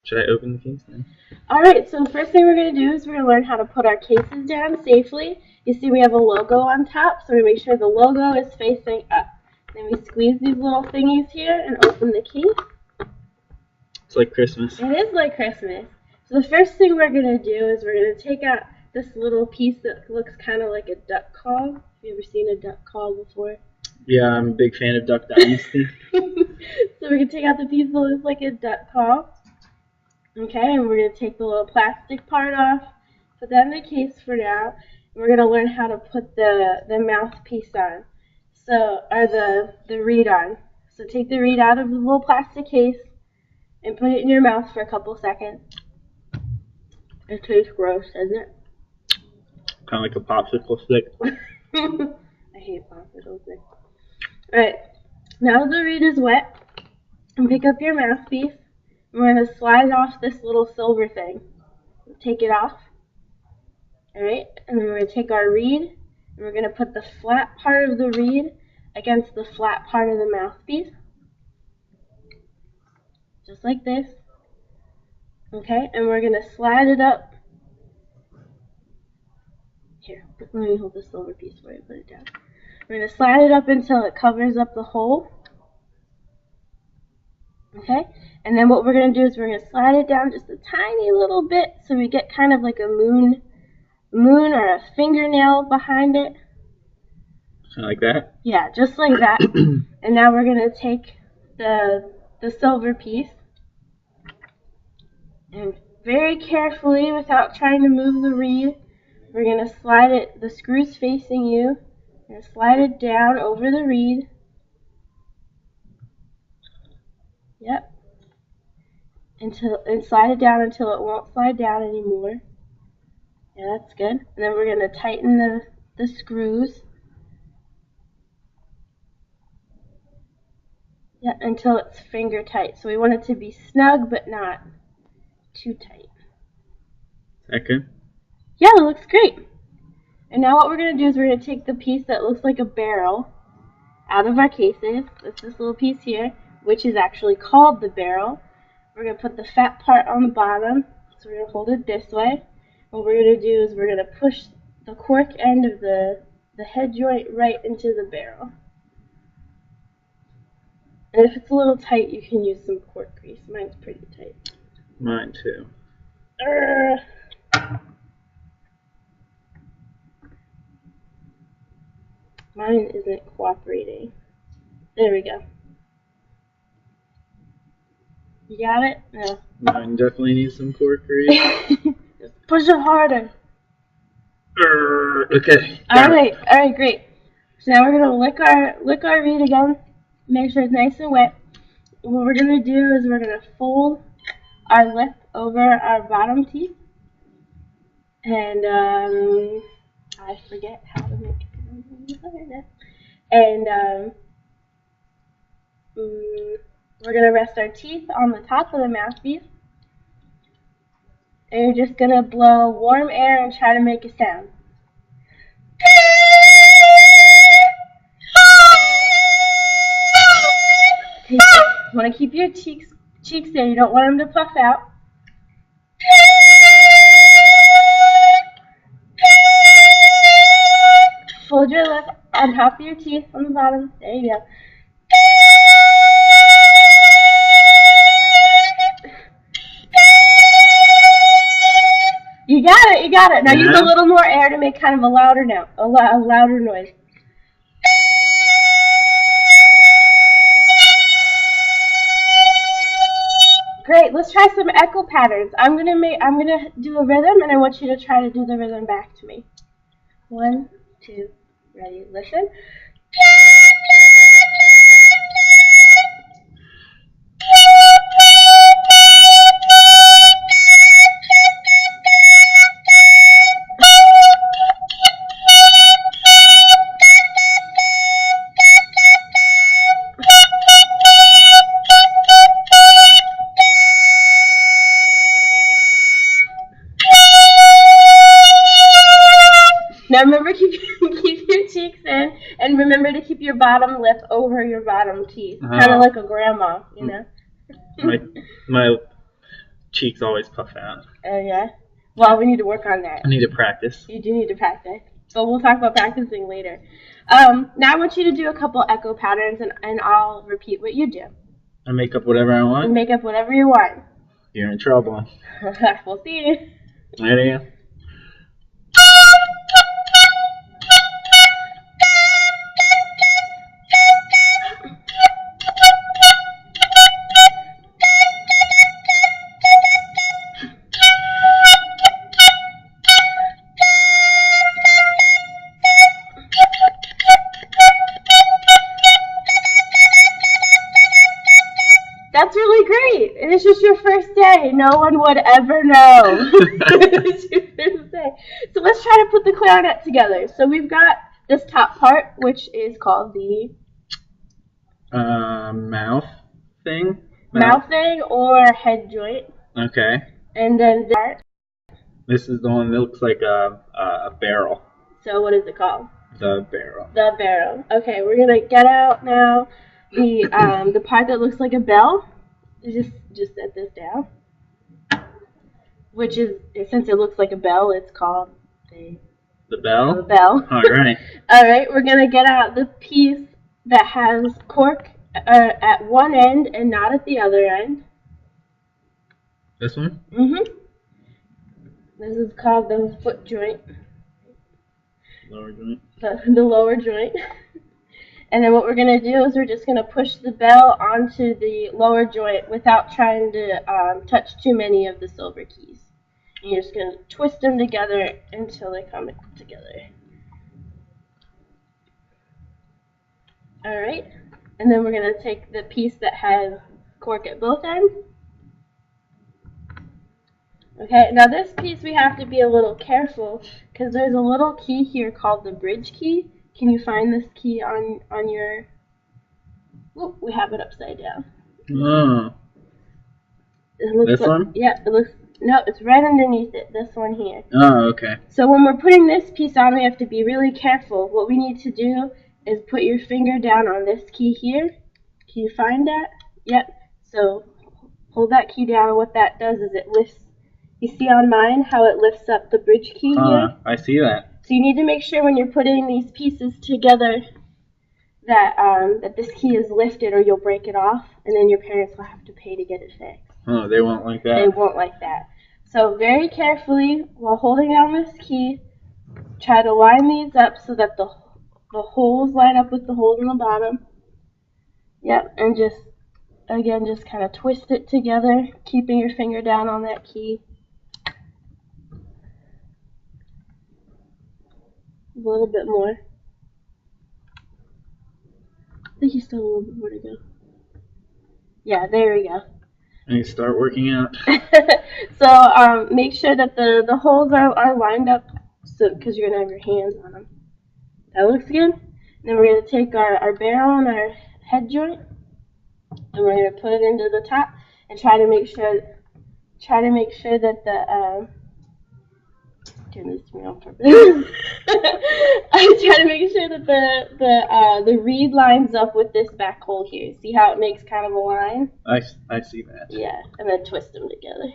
Should I open the case then? Alright, so the first thing we're going to do is we're going to learn how to put our cases down safely. You see we have a logo on top, so we make sure the logo is facing up. Then we squeeze these little thingies here and open the case. It's like Christmas. It is like Christmas. So the first thing we're going to do is we're going to take out this little piece that looks kind of like a duck call. Have you ever seen a duck call before? Yeah, I'm a big fan of Duck Dynasty. So we're going to take out the piece that looks like a duck call. Okay, and we're going to take the little plastic part off, put that in the case for now, and we're going to learn how to put the mouthpiece on, or the reed on. So take the reed out of the little plastic case and put it in your mouth for a couple seconds. It tastes gross, doesn't it? Kind of like a popsicle stick. I hate popsicle sticks. Alright, now the reed is wet, and pick up your mouthpiece. We're going to slide off this little silver thing. Take it off. Alright, and then we're going to take our reed, and we're going to put the flat part of the reed against the flat part of the mouthpiece. Just like this. Okay, and we're going to slide it up. Here, let me hold the silver piece before I put it down. We're going to slide it up until it covers up the hole. Okay, and then what we're going to do is we're going to slide it down just a tiny little bit so we get kind of like a moon or a fingernail behind it. Kind of like that? Yeah, just like that. And now we're going to take the silver piece and very carefully, without trying to move the reed, we're going to slide it, the screw's facing you, we're going to slide it down over the reed. Yep. And slide it down until it won't slide down anymore. Yeah, that's good. And then we're going to tighten the screws. Yeah, until it's finger tight. So we want it to be snug but not too tight. Is that good? Yeah, it looks great. And now what we're going to do is we're going to take the piece that looks like a barrel out of our cases. It's this little piece here, which is actually called the barrel. We're going to put the fat part on the bottom, so we're going to hold it this way. What we're going to do is we're going to push the cork end of the head joint right into the barrel. And if it's a little tight, you can use some cork grease. Mine's pretty tight. Mine too. Mine isn't cooperating. There we go. You got it? No. Mine definitely needs some cork grease. Just push it harder. Okay. Alright, great. So now we're gonna lick our reed again. Make sure it's nice and wet. What we're gonna do is we're gonna fold our lip over our bottom teeth. And I forget how to make it. And we're going to rest our teeth on the top of the mouthpiece. And you're just going to blow warm air and try to make a sound. Okay, you want to keep your cheeks there. You don't want them to puff out. Fold your lip on top of your teeth on the bottom. There you go. You got it. Now use a little more air to make kind of a louder noise. Great. Let's try some echo patterns. I'm gonna do a rhythm, and I want you to try to do the rhythm back to me. 1, 2, ready? Listen. Now remember, keep your cheeks in, and remember to keep your bottom lip over your bottom teeth, kind of like a grandma, you know. cheeks always puff out. Yeah. Well, we need to work on that. I need to practice. You do need to practice. But we'll talk about practicing later. Now I want you to do a couple echo patterns, and I'll repeat what you do. I make up whatever I want. And make up whatever you want. You're in trouble. We'll see. Ready? That's really great. And it's just your first day. No one would ever know. It's your first day. So let's try to put the clarinet together. So we've got this top part, which is called the mouth thing. Mouth thing or head joint. Okay. And then this is the one that looks like a barrel. So what is it called? The barrel. The barrel. Okay, we're gonna get out now the part that looks like a bell. Just set this down. Which is, since it looks like a bell, it's called the bell. The bell. All right. All right, we're gonna get out the piece that has cork at one end and not at the other end. This one? Mm-hmm. This is called the foot joint. Lower joint. The lower joint. And then what we're going to do is we're just going to push the bell onto the lower joint without trying to touch too many of the silver keys. And you're just going to twist them together until they come together. Alright. And then we're going to take the piece that has cork at both ends. Okay, now this piece we have to be a little careful because there's a little key here called the bridge key. Can you find this key on your... Oh, we have it upside down. Oh. It looks This like, one? Yeah, it looks... No, it's right underneath it, this one here. Oh, okay. So when we're putting this piece on, we have to be really careful. What we need to do is put your finger down on this key here. Can you find that? Yep. So hold that key down, and what that does is it lifts... You see on mine how it lifts up the bridge key here? I see that. So you need to make sure when you're putting these pieces together that that this key is lifted or you'll break it off, and then your parents will have to pay to get it fixed. Oh, they won't like that. They won't like that. So very carefully, while holding down this key, try to line these up so that the holes line up with the holes in the bottom. Yep, and just, again, just kind of twist it together, keeping your finger down on that key. A little bit more. I think you still have a little bit more to go. Yeah, there we go. And you start working out. So make sure that the holes are lined up, so because you're gonna have your hands on them. That looks good. Then we're gonna take our barrel and our head joint, and we're gonna put it into the top and try to make sure that the doing this to me on purpose. I try to make sure that the reed lines up with this back hole here. See how it makes kind of a line? I see that. Yeah, and then twist them together.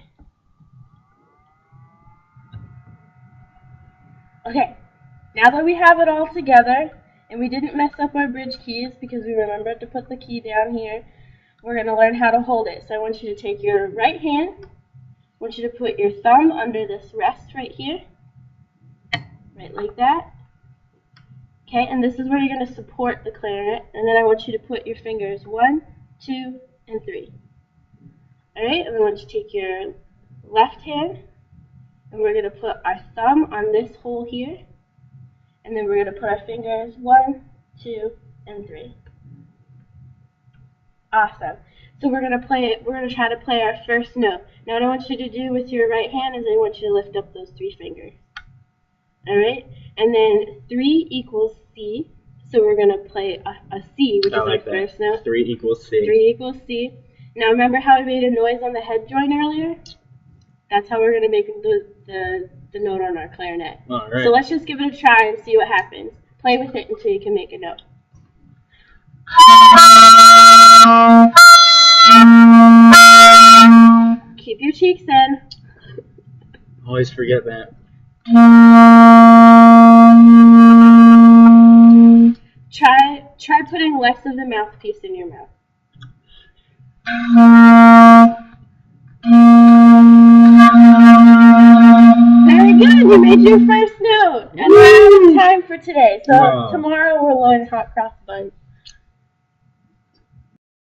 Okay, now that we have it all together, and we didn't mess up our bridge keys because we remembered to put the key down here, we're going to learn how to hold it. So I want you to take your right hand, I want you to put your thumb under this rest right here. Right like that. Okay, and this is where you're going to support the clarinet. And then I want you to put your fingers 1, 2, and 3. Alright, and then I want you to take your left hand, and we're going to put our thumb on this hole here. And then we're going to put our fingers 1, 2, and 3. Awesome. So we're going to try to play our first note. Now what I want you to do with your right hand is I want you to lift up those 3 fingers. Alright, and then 3 equals C, so we're going to play a C, which is our first note. 3 equals C. 3 equals C. Now remember how we made a noise on the head joint earlier? That's how we're going to make the note on our clarinet. Alright. So let's just give it a try and see what happens. Play with it until you can make a note. keep your cheeks in. Always forget that. Try putting less of the mouthpiece in your mouth. Very good. You made your first note. And we're out of time for today. So tomorrow we'll learn hot cross buns.